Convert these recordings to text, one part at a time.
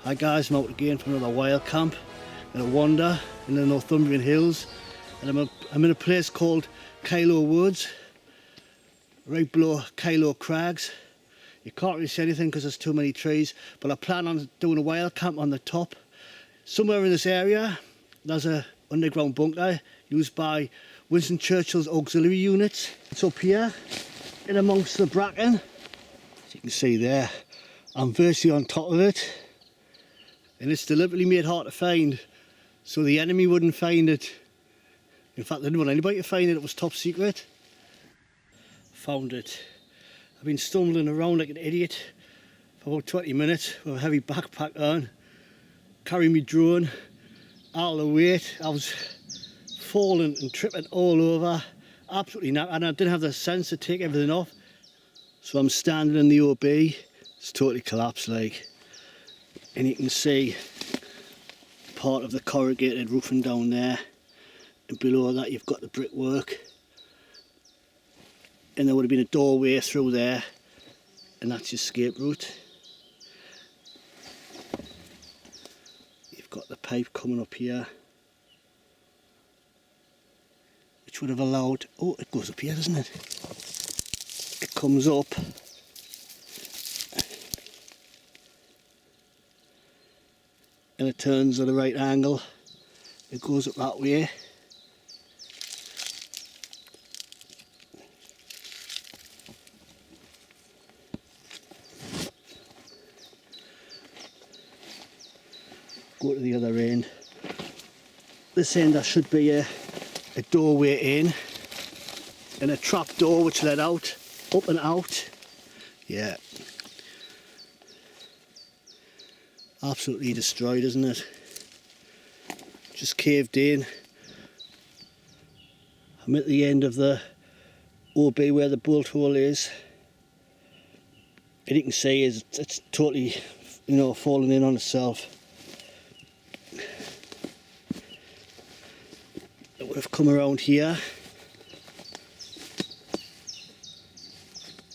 Hi guys, I'm out again for another wild camp and a wander in the Northumbrian Hills, and I'm in a place called Kyloe Woods, right below Kyloe Crags. You can't really see anything because there's too many trees, but I plan on doing a wild camp on the top. Somewhere in this area there's a underground bunker used by Winston Churchills auxiliary units. It's up here in amongst the bracken. As you can see there, I'm virtually on top of it. And it's deliberately made hard to find so the enemy wouldn't find it. In fact, they didn't want anybody to find it, it was top secret. Found it. I've been stumbling around like an idiot for about 20 minutes with a heavy backpack on, carrying my drone, all the weight. I was falling and tripping all over, absolutely not, and I didn't have the sense to take everything off. So I'm standing in the OB, it's totally collapsed like. And you can see part of the corrugated roofing down there, and below that you've got the brickwork, and there would have been a doorway through there, and that's your escape route. You've got the pipe coming up here, which would have allowed, oh, it goes up here, doesn't it? It comes up and it turns at a right angle. It goes up that way. Go to the other end. This end there should be a doorway in and a trap door which led out, up and out. Yeah. Absolutely destroyed, isn't it? Just caved in. I'm at the end of the OB where the bolt hole is, and you can see it's totally, you know, falling in on itself. It would have come around here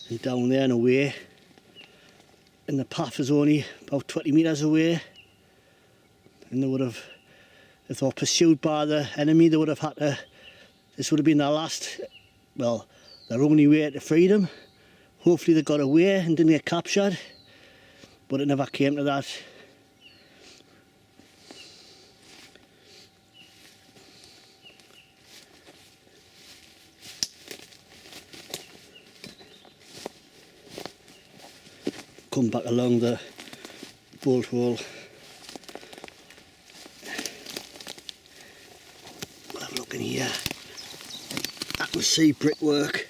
and down there and away. And the path is only about 20 metres away, and they would have, if they were pursued by the enemy, they would have had to, this would have been their last, well, their only way to freedom. Hopefully they got away and didn't get captured, but it never came to that. Come back along the bolt hole. We'll have a look in here. I can see brickwork.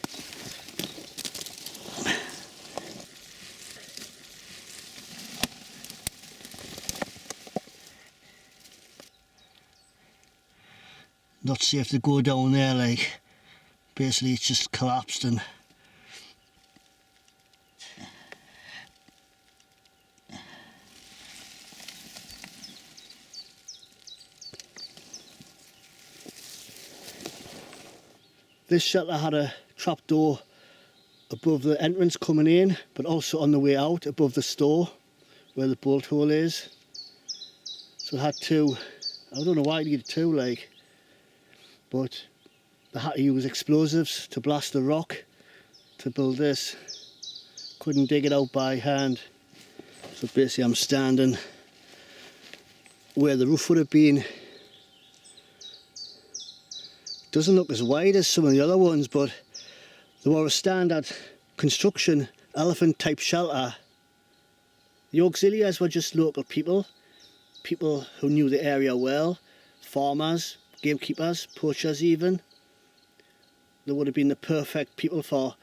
Not safe to go down there, like, basically it's just collapsed. And this shelter had a trapdoor above the entrance coming in, but also on the way out above the store where the bolt hole is. So it had two, I don't know why it needed two, like, but they had to use explosives to blast the rock to build this. Couldn't dig it out by hand. So basically I'm standing where the roof would have been. Doesn't look as wide as some of the other ones, but they were a standard construction elephant type shelter. The auxiliaries were just local people who knew the area well, farmers, gamekeepers, poachers even. They would have been the perfect people for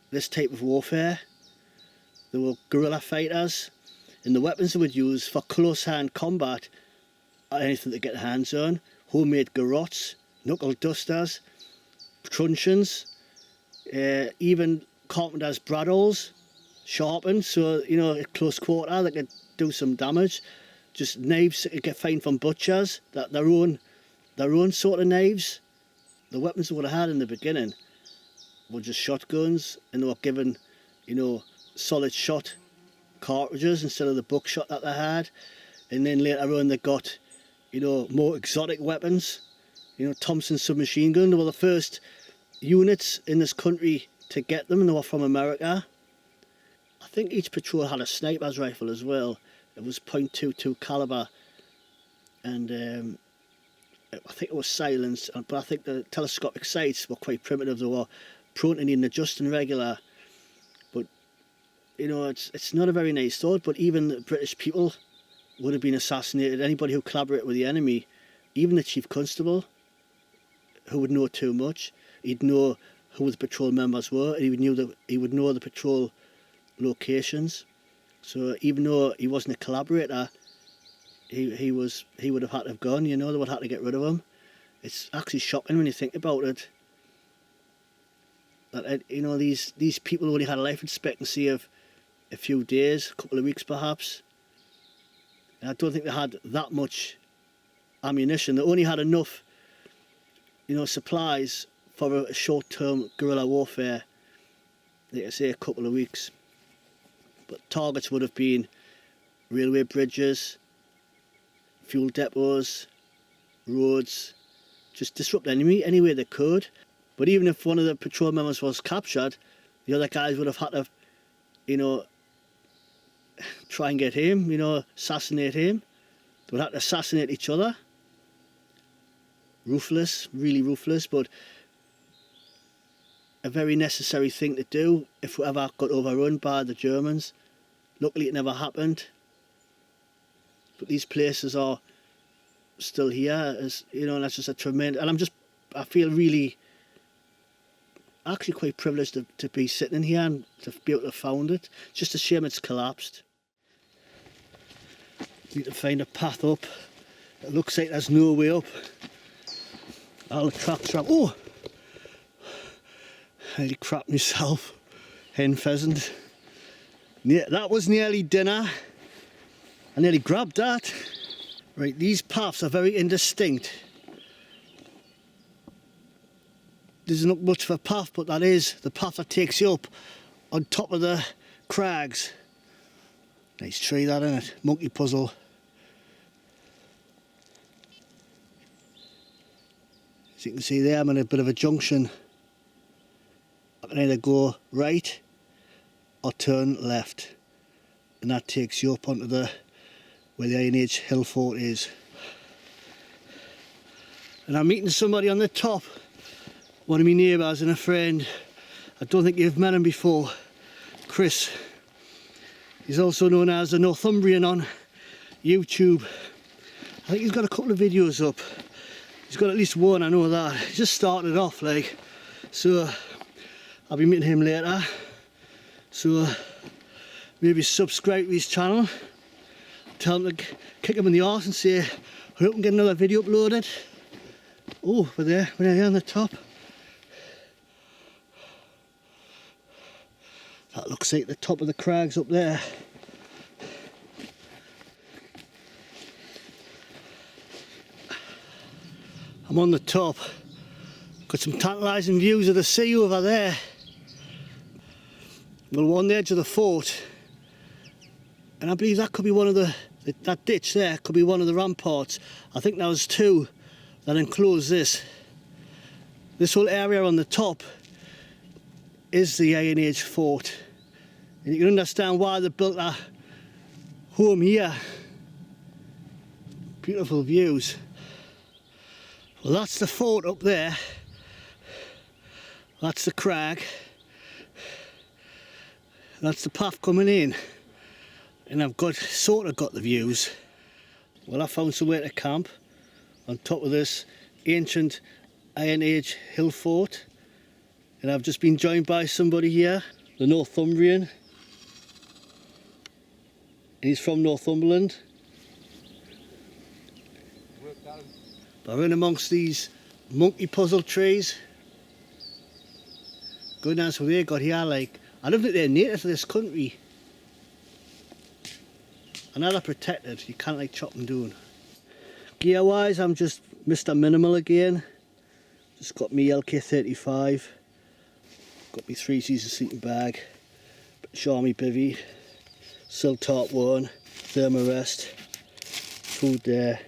this type of warfare. They were guerrilla fighters, and the weapons they would use for close hand combat are anything to get their hands on. Homemade garrots, knuckle dusters, truncheons, even carpenter's bradawls, sharpened, so, you know, at close quarter they could do some damage. Just knives that you get found from butchers, that their own sort of knives. The weapons they would have had in the beginning were just shotguns, and they were given, you know, solid shot cartridges instead of the buckshot that they had. and then later on they got, you know, more exotic weapons. You know, Thompson submachine gun. They were the first units in this country to get them, and they were from America. I think each patrol had a sniper's rifle as well. It was .22 caliber, and I think it was silenced, but I think the telescopic sights were quite primitive. They were prone to needing adjusting regular. But, you know, it's not a very nice thought, but even the British people would have been assassinated. Anybody who collaborated with the enemy, even the chief constable, who would know too much, he'd know who the patrol members were, and he would know the patrol locations. So even though he wasn't a collaborator, he would have had to have gone. You know, they would have had to get rid of him. It's actually shocking when you think about it. That, you know, these people only had a life expectancy of a few days, a couple of weeks perhaps. And I don't think they had that much ammunition. They only had enough, you know, supplies for a short-term guerrilla warfare, like I say, a couple of weeks. But targets would have been railway bridges, fuel depots, roads, just disrupt the enemy any way they could. But even if one of the patrol members was captured, the other guys would have had to, you know, try and get him, you know, assassinate him. They would have to assassinate each other. Ruthless, really ruthless, but a very necessary thing to do if we ever got overrun by the Germans. Luckily it never happened. But these places are still here, as you know, and that's just a tremendous, and I feel really actually quite privileged to be sitting in here and to be able to have found it. It's just a shame it's collapsed. Need to find a path up. It looks like there's no way up. All the tracks are, oh! I nearly crapped myself. Hen pheasant. Yeah, that was nearly dinner. I nearly grabbed that. Right, these paths are very indistinct. There's not much of a path, but that is the path that takes you up on top of the crags. Nice tree that, isn't it? Monkey puzzle. As you can see there, I'm in a bit of a junction. I can either go right or turn left, and that takes you up onto where the Iron Age hill fort is. And I'm meeting somebody on the top, one of my neighbours and a friend. I don't think you've met him before. Chris. He's also known as the Northumbrian on YouTube. I think he's got a couple of videos up. He's got at least one, I know that. He just started off, like, so I'll be meeting him later. So maybe subscribe to his channel. Tell him to kick him in the arse and say, hurry up and get another video uploaded. Oh, we're there on the top. That looks like the top of the crags up there. I'm on the top. Got some tantalising views of the sea over there. Well, we're on the edge of the fort, and I believe that could be one of that ditch there could be one of the ramparts. I think there was two that enclose this. This whole area on the top is the Iron Age fort, and you can understand why they built that home here. Beautiful views. Well, that's the fort up there. That's the crag. That's the path coming in, and I've sort of got the views. Well, I found somewhere to camp on top of this ancient Iron Age hill fort, and I've just been joined by somebody here, the Northumbrian, and he's from Northumberland. They're in amongst these monkey puzzle trees. Goodness, what they got here, like, I don't think they're native to this country. And now they're protected, you can't like chop them down. Gear wise, I'm just Mr. Minimal again. Just got me LK35. Got me 3-season seating bag. Charmy bivvy. Sill top one. Thermarest. food there.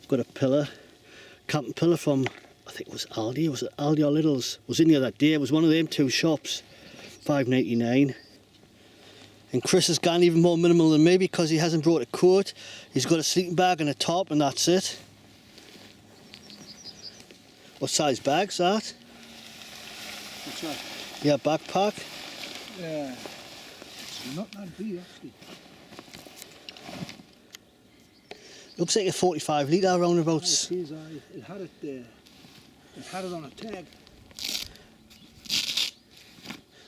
Got a pillar, camping pillar from, I think it was Aldi. Was it Aldi or Lidl's? Was in here that day. It was one of them two shops. $5.99. And Chris has gone even more minimal than me because he hasn't brought a coat. He's got a sleeping bag and a top, and that's it. What size bag's that? What's that? Yeah, backpack. Yeah, it's not that big actually. Looks like a 45 litre roundabouts. It is, it had it there. It had it on a tag.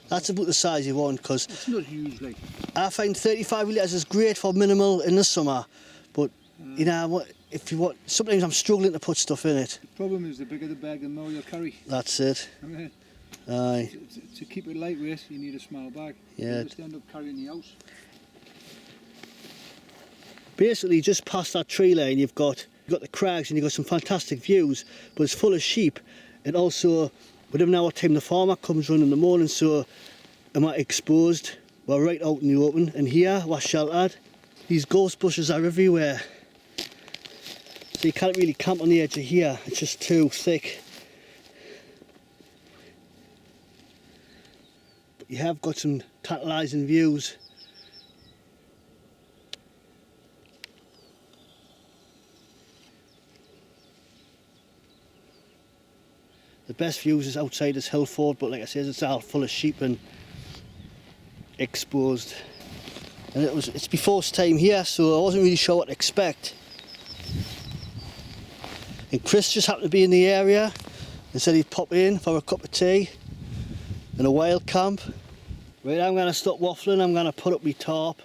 That's about the size you want, because it's not huge, like. I find 35 litres is great for minimal in the summer, but you know, if you want, sometimes I'm struggling to put stuff in it. The problem is the bigger the bag, the more you'll carry. That's it. I mean, aye. To keep it lightweight, you need a small bag. Yeah. You just end up carrying the house. Basically, just past that tree line, you've got the crags and you've got some fantastic views, but it's full of sheep, and also we don't know what time the farmer comes running in the morning, so am I exposed? We're right out in the open, and here we're sheltered. These ghost bushes are everywhere, so you can't really camp on the edge of here. It's just too thick. But you have got some tantalising views. The best views is outside this hill fort, but like I said, it's all full of sheep and exposed. And it's my first time here, so I wasn't really sure what to expect. And Chris just happened to be in the area and said he'd pop in for a cup of tea and a wild camp. Right, I'm going to stop waffling, I'm going to put up my tarp.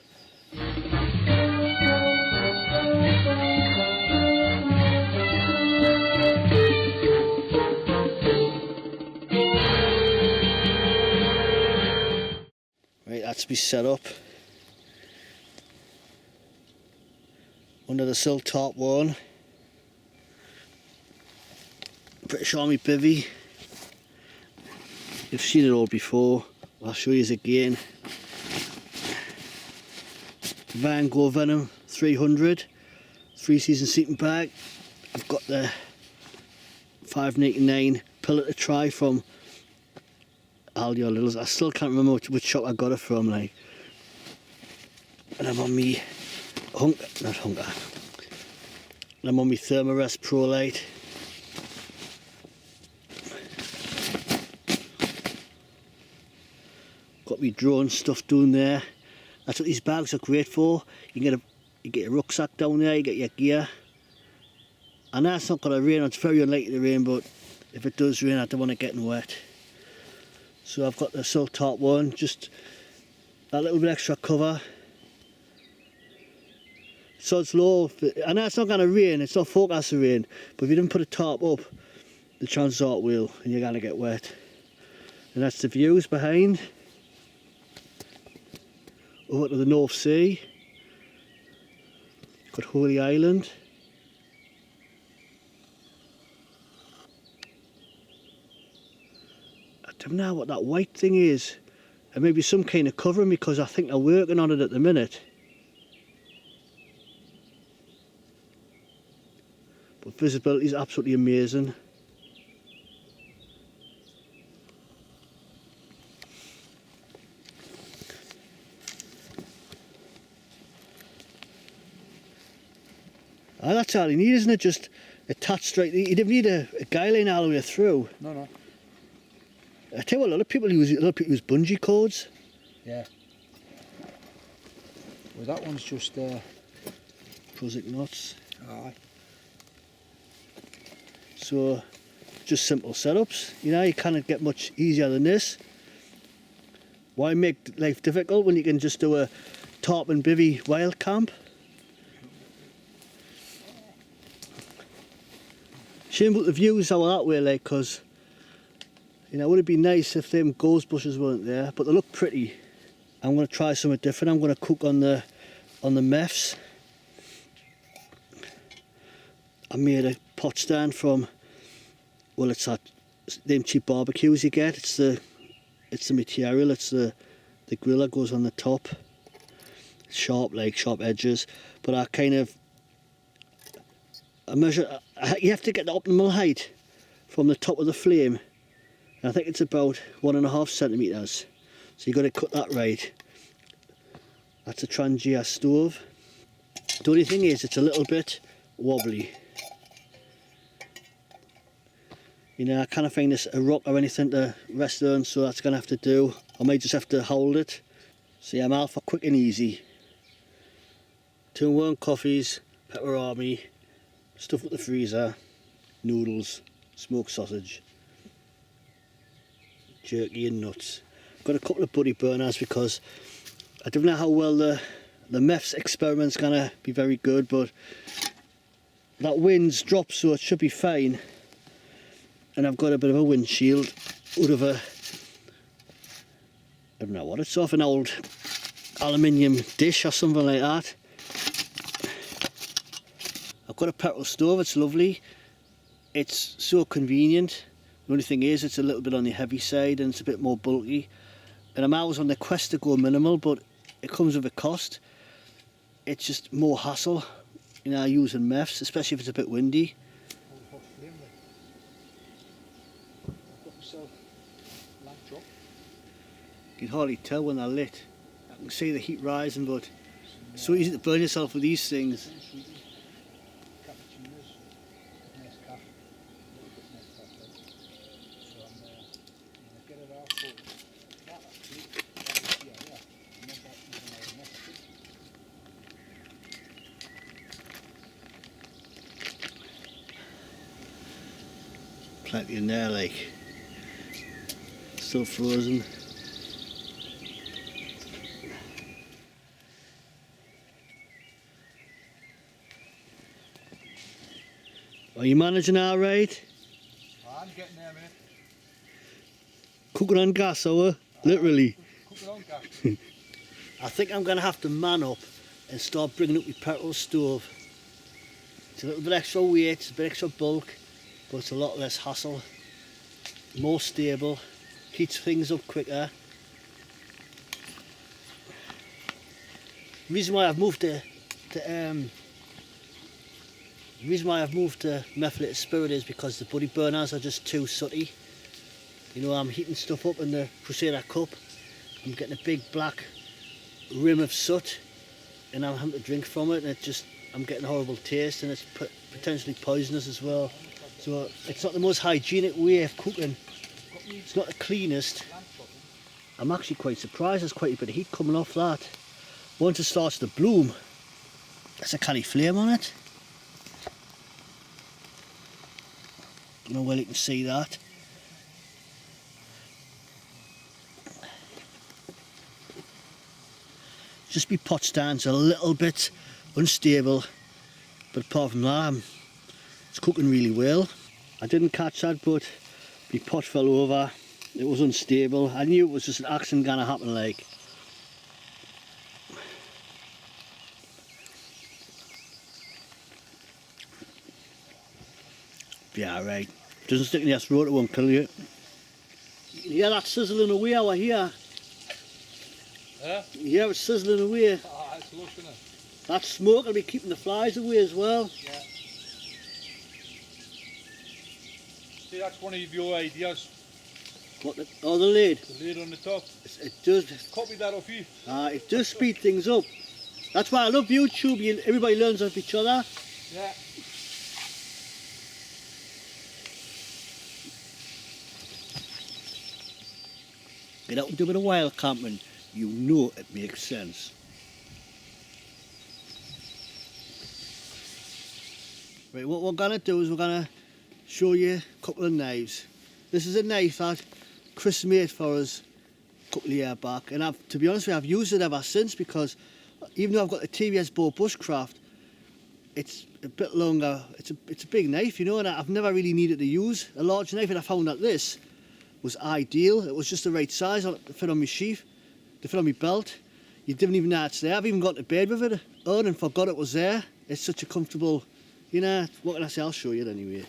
Right, that's me set up. Under the sill top one. Pretty sure my bivvy. You've seen it all before. I'll show you again. Van Gogh Venom 300. 3-season seating bag. I've got the $5.99 pillar to try from Aldi or Lidl's. I still can't remember which shop I got it from, like. And I'm on me and I'm on me Thermarest Pro Light. Got me drone stuff down there. That's what these bags are great for. You get your rucksack down there, you get your gear. I know it's not going to rain, it's very unlikely to rain, but if it does rain I don't want it getting wet. So I've got the sill top one, just that little bit extra cover. So it's low. I know it's not going to rain, it's not forecast to rain, but if you didn't put a tarp up, the chances are it will, and you're going to get wet. And that's the views behind. Over to the North Sea. Got Holy Island. I don't know what that white thing is. It may be some kind of covering because I think they're working on it at the minute. But visibility is absolutely amazing. Oh, that's all you need, isn't it? Just attached straight. You don't need a guy line all the way through. No, no. I tell you what, a lot of people use bungee cords. Yeah. Well, that one's just Prusik knots. aye. So, just simple setups. You know, you can't get much easier than this. Why make life difficult when you can just do a tarp and bivvy wild camp? Shame about the views are that way, like, because you know, it would have been nice if them ghost bushes weren't there, but they look pretty. I'm going to try something different. I'm going to cook on the meths. I made a pot stand from, well, it's that them cheap barbecues you get. It's the material. It's the grill that goes on the top. sharp, like sharp edges, but I measure, you have to get the optimal height from the top of the flame. And I think it's about 1.5 centimetres. So you've got to cut that right. That's a Trangia stove. The only thing is, it's a little bit wobbly. You know, I can't find this a rock or anything to rest on, so that's going to have to do. I might just have to hold it. So yeah, I'm out for quick and easy. 2-in-1 coffees, pepperoni, stuff with the freezer, noodles, smoked sausage, jerky and nuts. Got a couple of buddy burners because I don't know how well the MEFS experiment's going to be very good, but that wind's dropped, so it should be fine. And I've got a bit of a windshield out of a, I don't know what it's off, an old aluminium dish or something like that. I've got a petrol stove, it's lovely. It's so convenient. The only thing is, it's a little bit on the heavy side and it's a bit more bulky. And I'm always on the quest to go minimal, but it comes with a cost. It's just more hassle, you know, using MEFS, especially if it's a bit windy. You can hardly tell when they're lit. I can see the heat rising, but it's so easy to burn yourself with these things. Plenty in there, like, still frozen. Are you managing all right? I'm getting there, mate. Cooking on gas, or literally? Cooking on gas. I think I'm going to have to man up and start bringing up my petrol stove. It's a little bit extra weight, it's a bit extra bulk, but it's a lot less hassle. More stable, heats things up quicker. The reason why I've moved to methylated spirit is because the buddy burners are just too sooty. You know, I'm heating stuff up in the Crusader cup. I'm getting a big black rim of soot, and I'm having to drink from it, and I'm getting a horrible taste, and it's potentially poisonous as well. So it's not the most hygienic way of cooking. It's not the cleanest. I'm actually quite surprised there's quite a bit of heat coming off that. Once it starts to bloom, there's a canny flame on it. I don't know whether you can see that. Just my pot stand's a little bit unstable, but apart from that, it's cooking really well. I didn't catch that, but my pot fell over. It was unstable. I knew it was just an accident gonna happen, like. Yeah, right. Doesn't stick in your throat, it won't kill you. You can hear that sizzling away over here. Yeah? You hear it sizzling away. Ah, it's lush, isn't it? That smoke will be keeping the flies away as well. Yeah. See, that's one of your ideas. What the lid? The lid on the top. It does. Copy that off you. It does speed things up. That's why I love YouTube. Everybody learns off each other. Yeah. Get out and do a bit of wild camping. You know it makes sense. Right, what we're going to do is we're going to show you a couple of knives. This is a knife that Chris made for us a couple of years back, and to be honest with you, I've used it ever since, because even though I've got the TVS Bow Bushcraft, it's a bit longer. It's a big knife, you know, and I've never really needed to use a large knife, and I found that this was ideal. It was just the right size to fit on my sheath, to fit on my belt. You didn't even know it's there. I've even gone to bed with it on and forgot it was there. It's such a comfortable, you know, what can I say? I'll show you it anyway.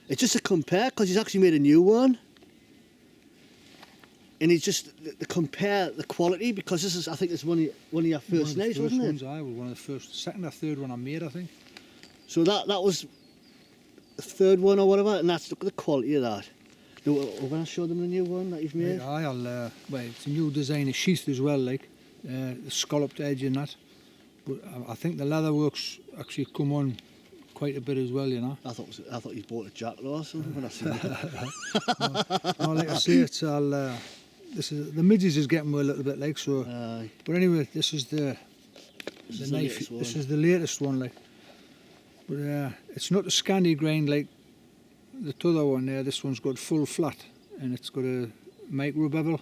It's just a compare, because he's actually made a new one. And it's just to compare the quality, because this is, I think it's one of your first knives, wasn't it? Ones, I was one of the first, second or third one I made, I think. So that was the third one or whatever, and that's, look at the quality of that. Now, we're going to show them the new one that you've made. Right, well, it's a new design of sheath as well, like the scalloped edge and that. But I think the leather works actually come on quite a bit as well, you know. I thought you bought a jacket or something when I seen that. No, like I say, it's all. This is the midges is getting a little bit like so. But anyway, this is the knife. This is the latest one, like. But it's not a scanty grain like the other one there. This one's got full flat and it's got a micro bevel.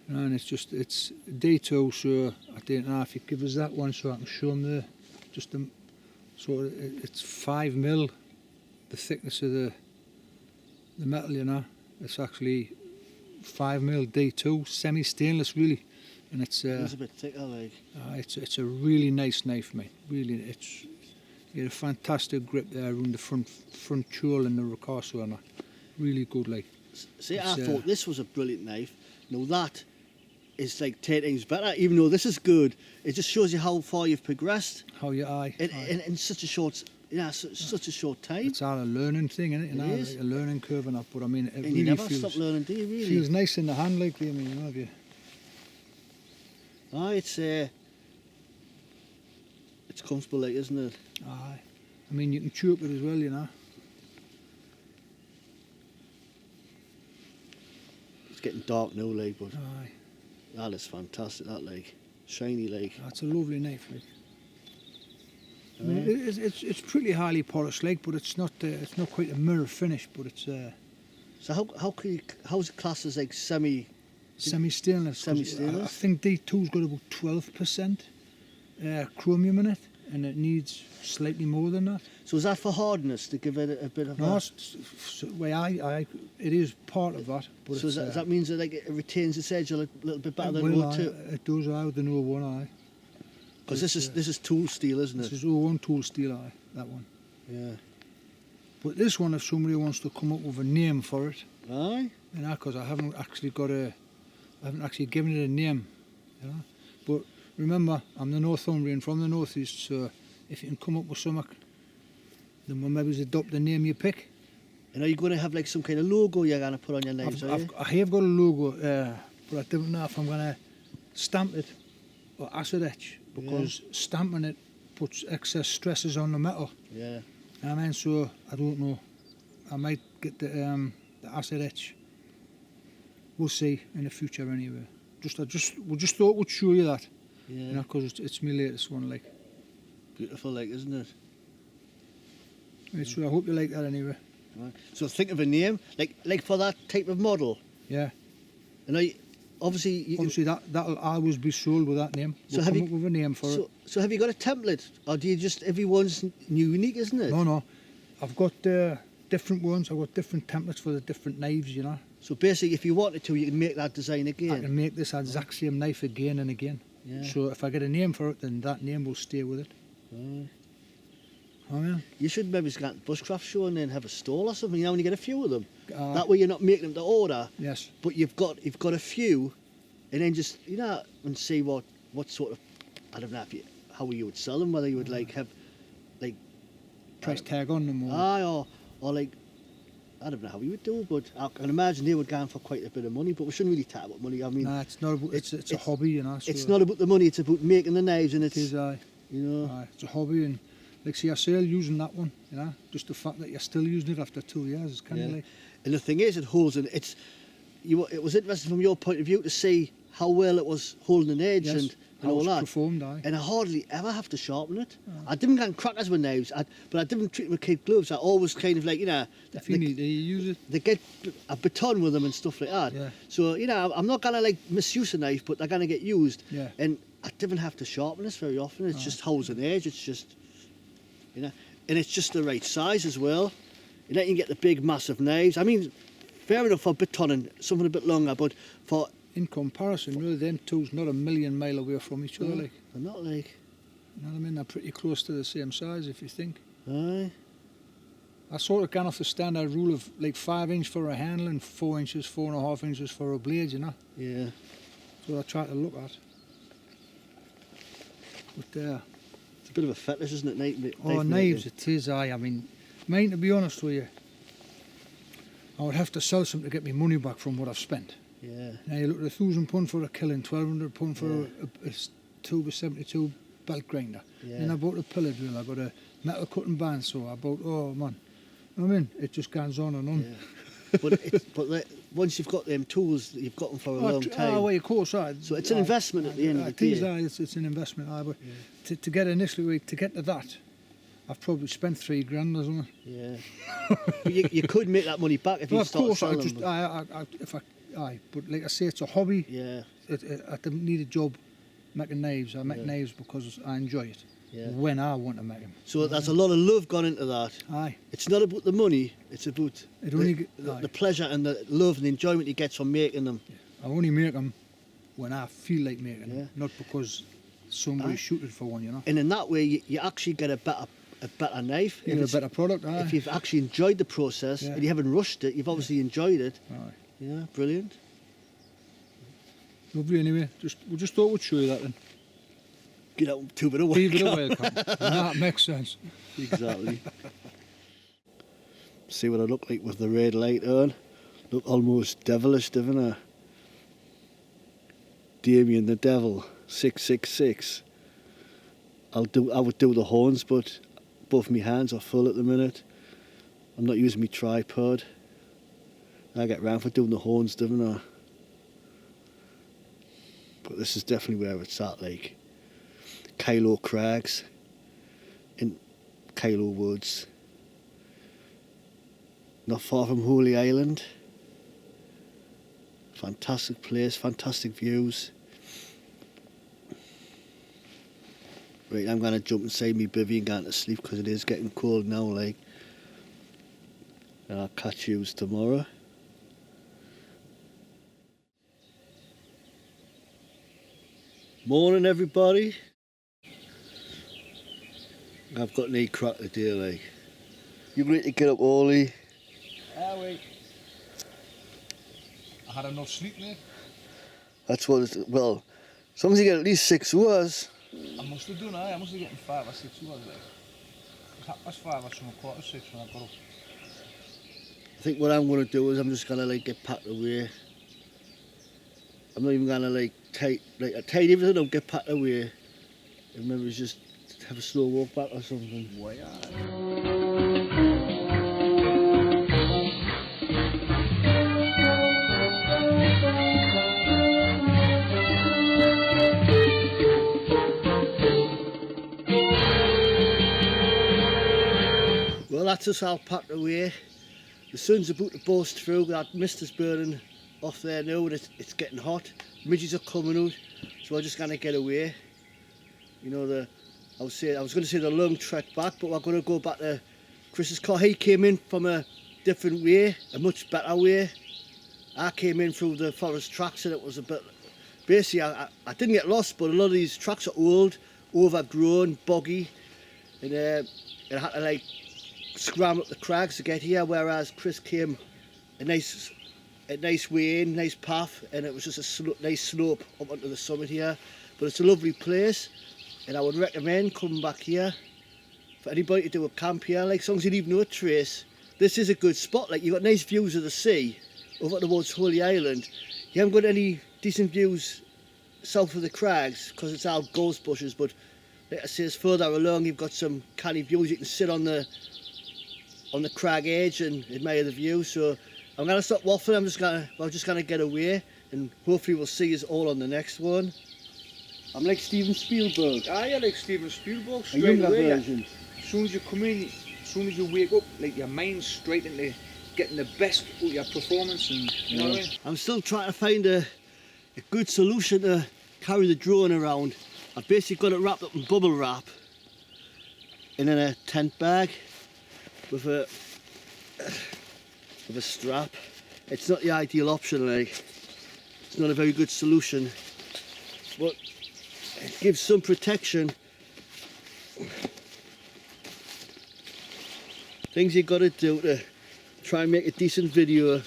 You know, and it's D2, so I don't know if you give us that one so I can show them so it's 5 mil, the thickness of the metal, you know. It's actually 5 mil D2, semi-stainless really, and it's a bit thicker, like. It's a really nice knife, mate. Really, you get a fantastic grip there around the front chool and the ricasso and that. Really good, like. See, I thought this was a brilliant knife. Now that is like 10 times better, even though this is good. It just shows you how far you've progressed. How you in such a short, such a short time. It's all a learning thing, isn't it? You know, like a learning curve and that. But I mean, it and really you never feels, stop learning, do you? Really? Feels nice in the hand, like, I mean, you know, have you? It's comfortable, like, isn't it? Aye. I mean, you can chew up it as well, you know. It's getting dark now, like, but aye. That is fantastic. That, like, shiny, like. That's a lovely knife, like. I mean, it's pretty highly polished, like, but it's not quite a mirror finish, but it's. So how's it classed as like semi-stainless? Semi-stainless. I think D2's got about 12% chromium in it, and it needs slightly more than that. So is that for hardness to give it a bit of? No, it is part of that. But so does that means that like it retains its edge a little bit better than O2? It does, with the O1, aye. Because this is tool steel, isn't it? This is O1 tool steel, aye, that one. Yeah. But this one, if somebody wants to come up with a name for it, aye, you know, because I haven't actually given it a name, you know. But remember, I'm the Northumbrian from the northeast, so if you can come up with something, then we'll maybe adopt the name you pick. And are you going to have like some kind of logo you're going to put on your knives? I have got a logo, but I don't know if I'm going to stamp it or acid etch, because stamping it puts excess stresses on the metal. Yeah. I mean, so I don't know. I might get the acid etch. We'll see in the future anyway. We just thought we'd show you that. Yeah. You know, because it's my latest one, like. Beautiful, like, isn't it? Right, so I hope you like that anyway. Right. So think of a name, like for that type of model. Yeah. And obviously that'll always be sold with that name. So we'll come up with a name for it. So have you got a template, or do you just everyone's unique, isn't it? No. I've got different ones. I've got different templates for the different knives, you know. So basically, if you wanted to, you can make that design again. I can make this exact same knife again and again. Yeah. So if I get a name for it, then that name will stay with it. Oh yeah. You should maybe go to bushcraft show and then have a stall or something. You know, when you get a few of them, that way you're not making them to order. Yes. But you've got a few, and then just and see what sort of, I don't know how you would sell them. Whether you would have price tag on them, or like, I don't know how you would do, but I can imagine they would go for quite a bit of money. But we shouldn't really talk about money. I mean, nah, it's not. It's a hobby, you know. So it's not about the money. It's about making the knives, and it is, you know. It's a hobby, and like see, I still using that one, you know. Just the fact that you're still using it after 2 years is kind of like. And the thing is, it holds, and it was interesting from your point of view to see how well it was holding an edge and all that. Performed, and I hardly ever have to sharpen it. I didn't get crackers with knives, but I didn't treat them with kid gloves. I always kind of like, if you need to use it. They get a baton with them and stuff like that. Yeah. So, I'm not going to misuse a knife, but they're going to get used. Yeah. And I didn't have to sharpen this very often. It's just holds an edge. It's just, and it's just the right size as well. You can get the big, massive knives. I mean, fair enough for baton and something a bit longer, but for... In comparison, really, them two's not a million mile away from each other, like. They're not like... You know what I mean? They're pretty close to the same size, if you think. Aye. I sort of gone off the standard rule of like 5 inch for a handle and 4 inches, 4.5 inches for a blade, you know. Yeah. That's what I try to look at. But it's a bit of a fetish, isn't it? Knives, it is. I mean, mine, to be honest with you, I would have to sell some to get my money back from what I've spent. Yeah. Now you look at £1,000 for a killing, £1,200 for a 2x72 belt grinder. Yeah. Then I bought a pillar drill, I got a metal cutting bandsaw, I bought, oh man, I mean, it just goes on and on. Yeah. but once you've got them tools, you've got them for a long time. Oh, well, of course. So it's an investment at the end of the day. It's an investment. But to get initially, to get to that, I've probably spent $3,000 or something. Yeah. But you could make that money back if you started selling them. But like I say, it's a hobby. Yeah. I don't need a job making knives. I make knives because I enjoy it. Yeah. When I want to make them. So there's a lot of love gone into that. Aye. It's not about the money, it's about the pleasure and the love and the enjoyment you get from making them. Yeah. I only make them when I feel like making them, not because somebody shooted for one, you know. And in that way, you actually get a better knife. You get a better product, If you've actually enjoyed the process and you haven't rushed it, you've obviously enjoyed it. Aye. Yeah, brilliant. Lovely anyway. We just thought we'd show you that then. Get out to a bit of welcome. That makes sense. Exactly. See what I look like with the red light on. Look almost devilish, doesn't I? Damien the Devil, 666. I would do the horns, but both my hands are full at the minute. I'm not using my tripod. I get round for doing the horns, don't I? But this is definitely where it's at, like Kyloe Crags in Kyloe Woods, not far from Holy Island. Fantastic place, fantastic views. Right, I'm going to jump inside me bivvy and go to sleep because it is getting cold now, like. And I'll catch you tomorrow. Morning, everybody. I've got an 8 crack today, like. You ready to get up early? Wait. I had enough sleep, mate. That's what it's, well, as long as you get at least 6 hours. I must have done, I must have getting 5 or 6 hours, like. It was 5 or some 5:45 when I got up. I think what I'm going to do is I'm just going to, like, get packed away. I'm not even going to, like, tidy everything up, get packed away. And maybe just have a slow walk back or something. Why? Well, that's us all packed away. The sun's about to burst through. That mist is burning off there now, and it's getting hot. Midges are coming out, so we're just going to get away. You know, I was going to say the long trek back, but we're going to go back to Chris's car. He came in from a different way, a much better way. I came in through the forest tracks, and it was a bit. Basically, I didn't get lost, but a lot of these tracks are old, overgrown, boggy, and I had to, like, scramble up the crags to get here, whereas Chris came a nice way in, nice path, and it was just a nice slope up onto the summit here. But it's a lovely place, and I would recommend coming back here for anybody to do a camp here. Like, as long as you leave no trace, this is a good spot. Like, you've got nice views of the sea over towards Holy Island. You haven't got any decent views south of the crags because it's all ghost bushes, but like I say, it's further along, you've got some canny views. You can sit on the crag edge and admire the view. So I'm going to stop waffling. I'm just going to get away, and hopefully we'll see us all on the next one. I'm like Steven Spielberg. You're like Steven Spielberg. A younger version. As soon as you come in, as soon as you wake up, like, your mind's straight into getting the best of your performance, and you know what I mean? I'm still trying to find a good solution to carry the drone around. I've basically got it wrapped up in bubble wrap and in a tent bag with a strap. It's not the ideal option, like. It's not a very good solution, but it gives some protection. things you got to do to try and make a decent video